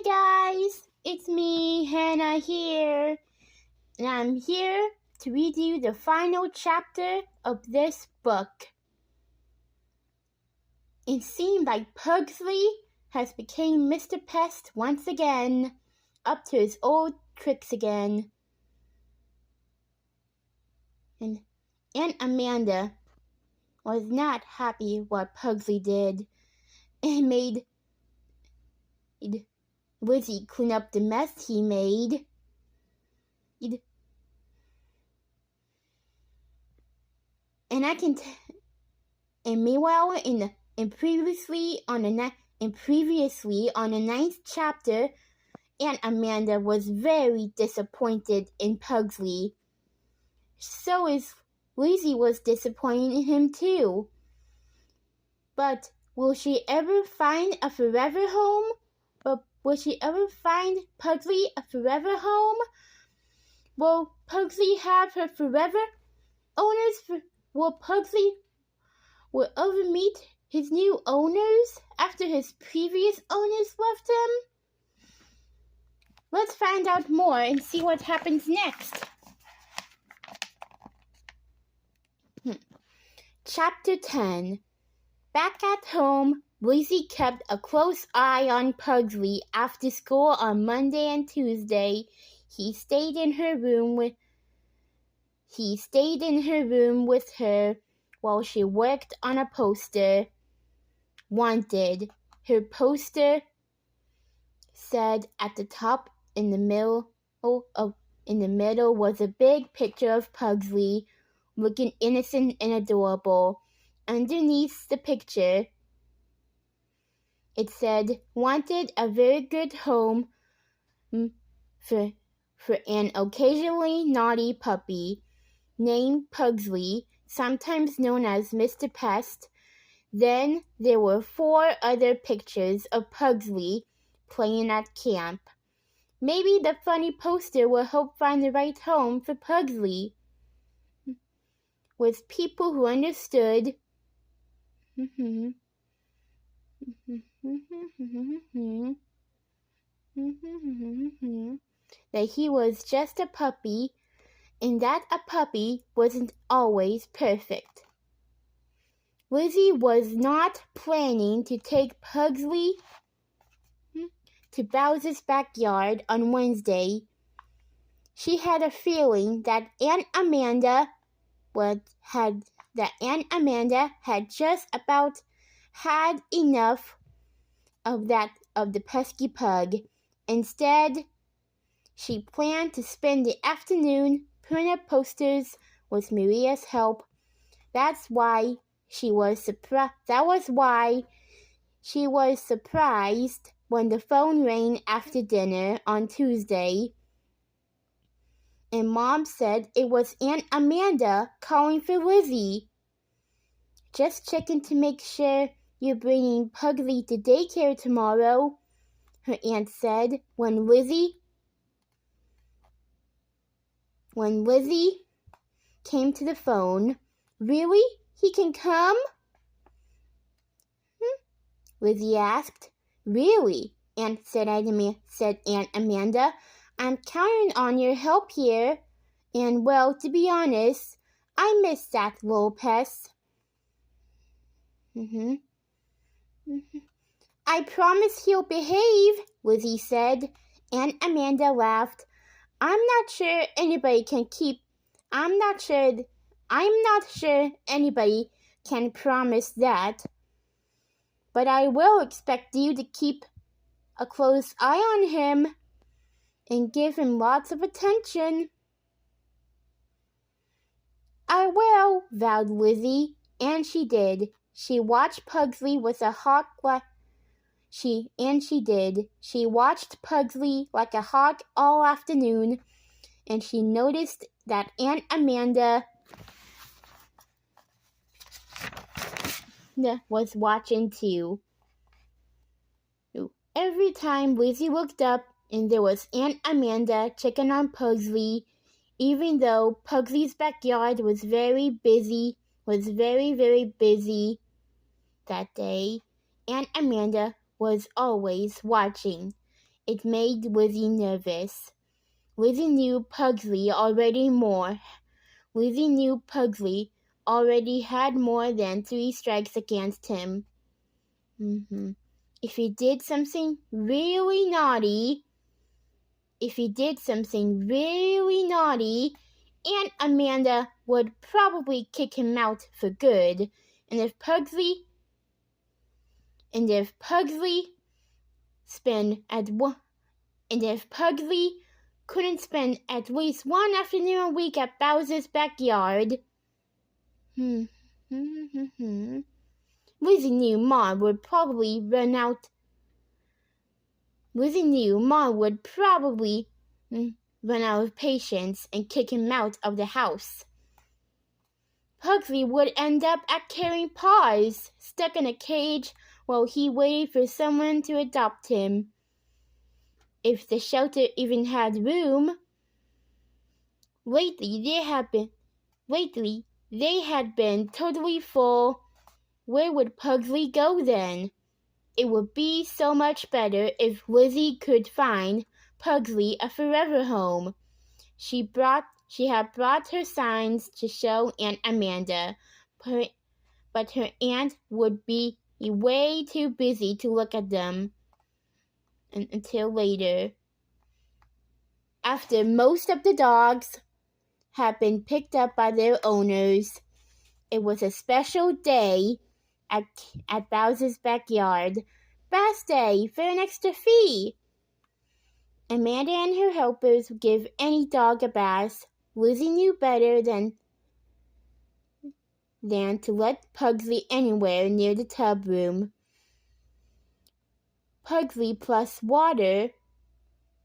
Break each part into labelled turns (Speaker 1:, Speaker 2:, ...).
Speaker 1: Hey guys, it's me, Hannah here, and I'm here to read you the final chapter of this book. It seemed like Pugsley has become Mr. Pest once again, up to his old tricks again. And Aunt Amanda was not happy what Pugsley did. It made Lizzie clean up the mess he made. And meanwhile, previously on the ninth chapter, Aunt Amanda was very disappointed in Pugsley. So Lizzie was disappointed in him too. But will she ever find a forever home? Will she ever find Pugsley a forever home? Will Pugsley have her forever owners? Will Pugsley ever meet his new owners after his previous owners left him? Let's find out more and see what happens next. Chapter 10. Back at home, Lizzie kept a close eye on Pugsley after school on Monday and Tuesday. He stayed in her room with her while she worked on a poster. Wanted. Her poster said at the top in the middle was a big picture of Pugsley looking innocent and adorable. Underneath the picture, it said, "Wanted a very good home for an occasionally naughty puppy named Pugsley, sometimes known as Mr. Pest." Then there were 4 other pictures of Pugsley playing at camp. Maybe the funny poster will help find the right home for Pugsley, with people who understood that he was just a puppy and that a puppy wasn't always perfect. Lizzie was not planning to take Pugsley to Bowser's backyard on Wednesday. She had a feeling that Aunt Amanda had just about had enough of the pesky pug. Instead, she planned to spend the afternoon putting up posters with Maria's help. That was why she was surprised when the phone rang after dinner on Tuesday, and Mom said it was Aunt Amanda calling for Lizzie. "Just checking to make sure you're bringing Pugsley to daycare tomorrow," her aunt said when Lizzie came to the phone. "Really? He can come?" Lizzie asked. "Really?" said Aunt Amanda. "I'm counting on your help here. And, well, to be honest, I miss that little pest." "I promise he'll behave," Lizzie said. Aunt Amanda laughed. I'm not sure anybody can promise that. But I will expect you to keep a close eye on him and give him lots of attention." "I will," vowed Lizzie, and she did. She watched Pugsley with a hawk She watched Pugsley like a hawk all afternoon, and she noticed that Aunt Amanda was watching too. Every time Lizzie looked up, and there was Aunt Amanda checking on Pugsley, even though Pugsley's backyard was very, very busy that day. Aunt Amanda was always watching. It made Lizzie nervous. Lizzie knew Pugsley already had more than 3 strikes against him. If he did something really naughty, Aunt Amanda would probably kick him out for good. And if Pugsley couldn't spend at least one afternoon a week at Bowser's backyard, Lizzie knew Mom would probably run out of patience and kick him out of the house. Pugsley would end up at Caring Paws, stuck in a cage while he waited for someone to adopt him. If the shelter even had room. Lately, they had been totally full. Where would Pugsley go then? It would be so much better if Lizzie could find Pugsley a forever home. She had brought her signs to show Aunt Amanda, but her aunt would be way too busy to look at them until later. After most of the dogs had been picked up by their owners, it was a special day at Bowser's backyard. Bath Day for an extra fee. Amanda and her helpers would give any dog a bath. Lizzie knew better than to let Pugsley anywhere near the tub room. Pugsley plus water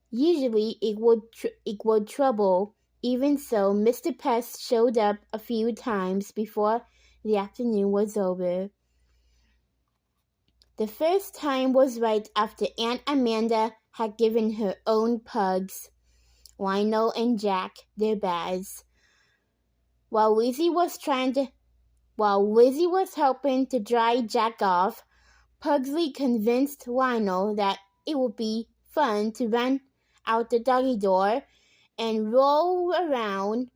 Speaker 1: usually equaled trouble. Even so, Mr. Pest showed up a few times before the afternoon was over. The first time was right after Aunt Amanda had given her own pugs, Lionel and Jack, their baths. While Lizzie was helping to dry Jack off, Pugsley convinced Lionel that it would be fun to run out the doggy door and roll around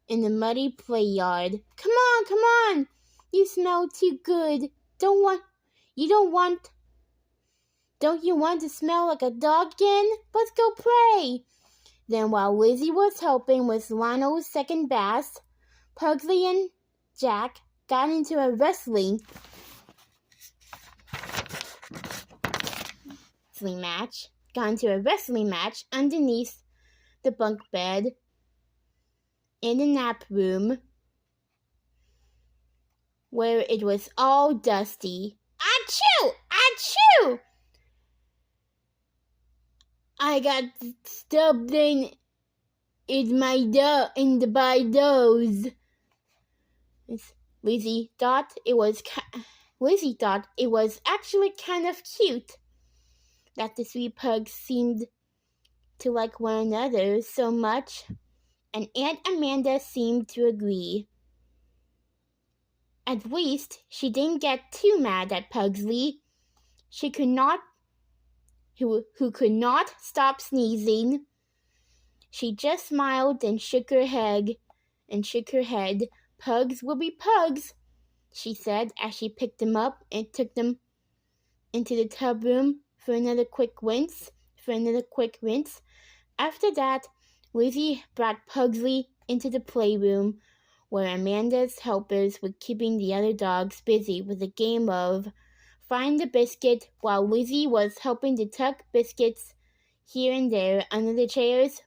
Speaker 1: in the muddy play yard. Come on! You smell too good. Don't you want to smell like a dog again? Let's go play. Then while Lizzie was helping with Lionel's second bath, Pugsley and Jack got into a wrestling match underneath the bunk bed in the nap room, where it was all dusty. Achoo! Achoo! I got stubbed in by those. Lizzie thought it was actually kind of cute that the 3 pugs seemed to like one another so much, and Aunt Amanda seemed to agree. At least she didn't get too mad at Pugsley, who could not stop sneezing. She just smiled and shook her head. Pugs will be pugs, she said as she picked them up and took them into the tub room for another quick rinse. After that, Lizzie brought Pugsley into the playroom, where Amanda's helpers were keeping the other dogs busy with a game of Find the Biscuit, while Lizzie was helping to tuck biscuits here and there under the chairs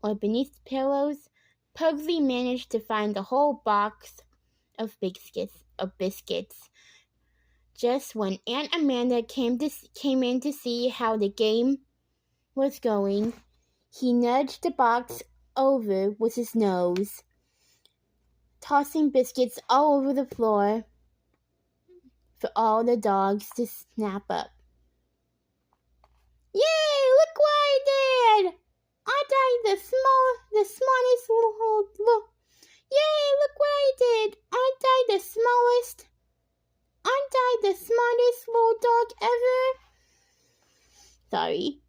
Speaker 1: or beneath the pillows. Pugsley managed to find the whole box of biscuits. Just when Aunt Amanda came in to see how the game was going, he nudged the box over with his nose, tossing biscuits all over the floor for all the dogs to snap up. Yay! Look what I did! Aren't I the smartest little... Yay! Look what I did! Aren't I the smartest little dog ever? Sorry.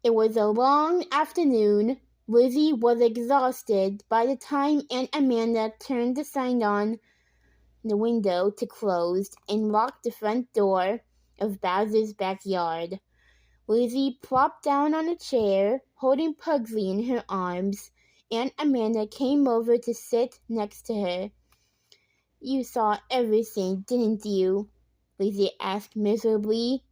Speaker 1: It was a long afternoon. Lizzie was exhausted by the time Aunt Amanda turned the sign on the window to closed and locked the front door of Bowser's backyard. Lizzie plopped down on a chair, holding Pugsley in her arms. Aunt Amanda came over to sit next to her. "You saw everything, didn't you?" Lizzie asked miserably.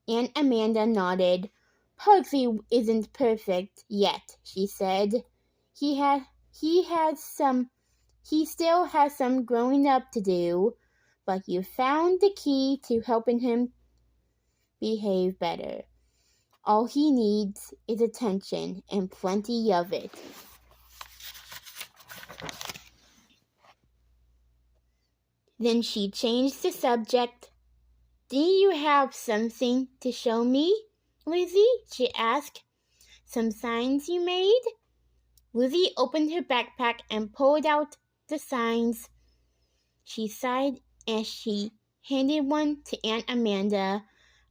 Speaker 1: Aunt Amanda nodded. "Pugsley isn't perfect yet," she said. He still has some growing up to do, but you found the key to helping him behave better. All he needs is attention, and plenty of it." Then she changed the subject. "Do you have something to show me, Lizzie?" she asked. "Some signs you made?" Lizzie opened her backpack and pulled out the signs. She sighed as she handed one to Aunt Amanda.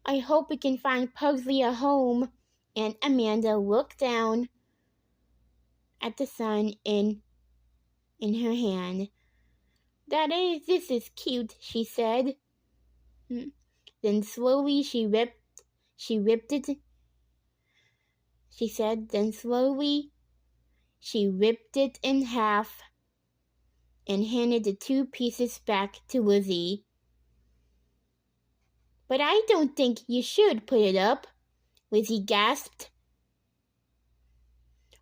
Speaker 1: "I hope we can find Pugsley a home." Aunt Amanda looked down at the sign in her hand. "This is cute," she said. Then slowly she ripped it. She said, then slowly she ripped it in half and handed the 2 pieces back to Lizzie. "But I don't think you should put it up," Lizzie gasped.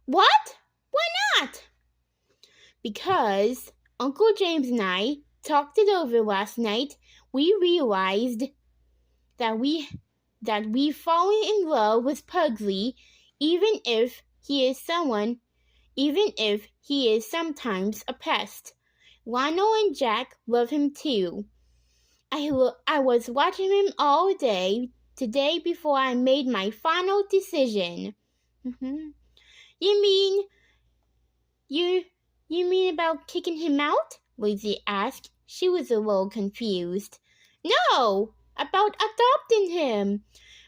Speaker 1: "What? Why not?" "Because Uncle James and I talked it over last night. We realized that we've fallen in love with Pugsley, even if he is sometimes a pest. Lionel and Jack love him too. I was watching him all day today before I made my final decision." You mean about kicking him out?" Lizzie asked. She was a little confused. "No, about adopting him.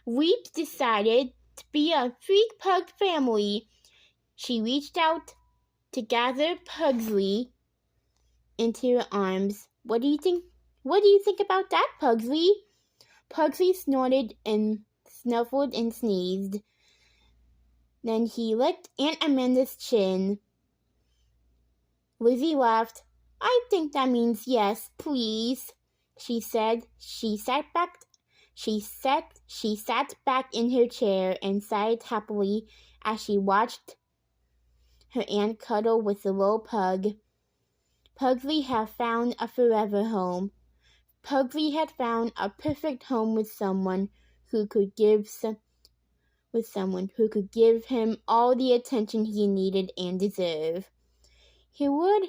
Speaker 1: We've decided to be a freak pug family." She reached out to gather Pugsley into her arms. What do you think about that, Pugsley?" Pugsley snorted and snuffled and sneezed. Then he licked Aunt Amanda's chin. Lizzie laughed. "I think that means yes, please," she said. She sat back in her chair and sighed happily as she watched her aunt cuddle with the little pug. Pugsley had found a forever home. Pugsley had found a perfect home with someone who could give him all the attention he needed and deserved. He would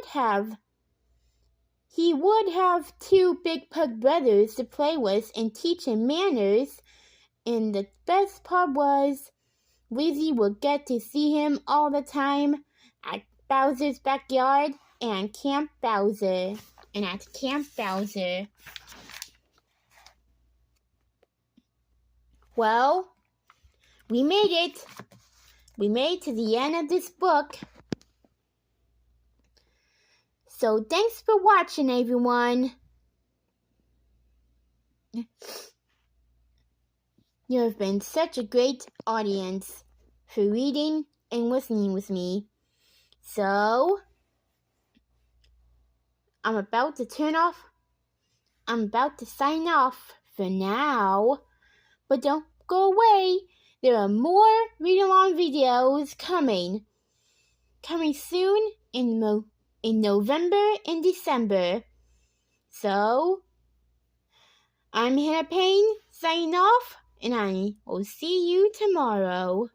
Speaker 1: have 2 big pug brothers to play with and teach him manners, and the best part was Lizzie would get to see him all the time at Bowser's backyard and at Camp Bowser. Well, we made it. We made it to the end of this book. So thanks for watching, everyone. You have been such a great audience for reading and listening with me. So I'm about to sign off for now. But don't go away. There are more read-along videos coming soon in November and December. So, I'm Hannah Payne signing off, and I will see you tomorrow.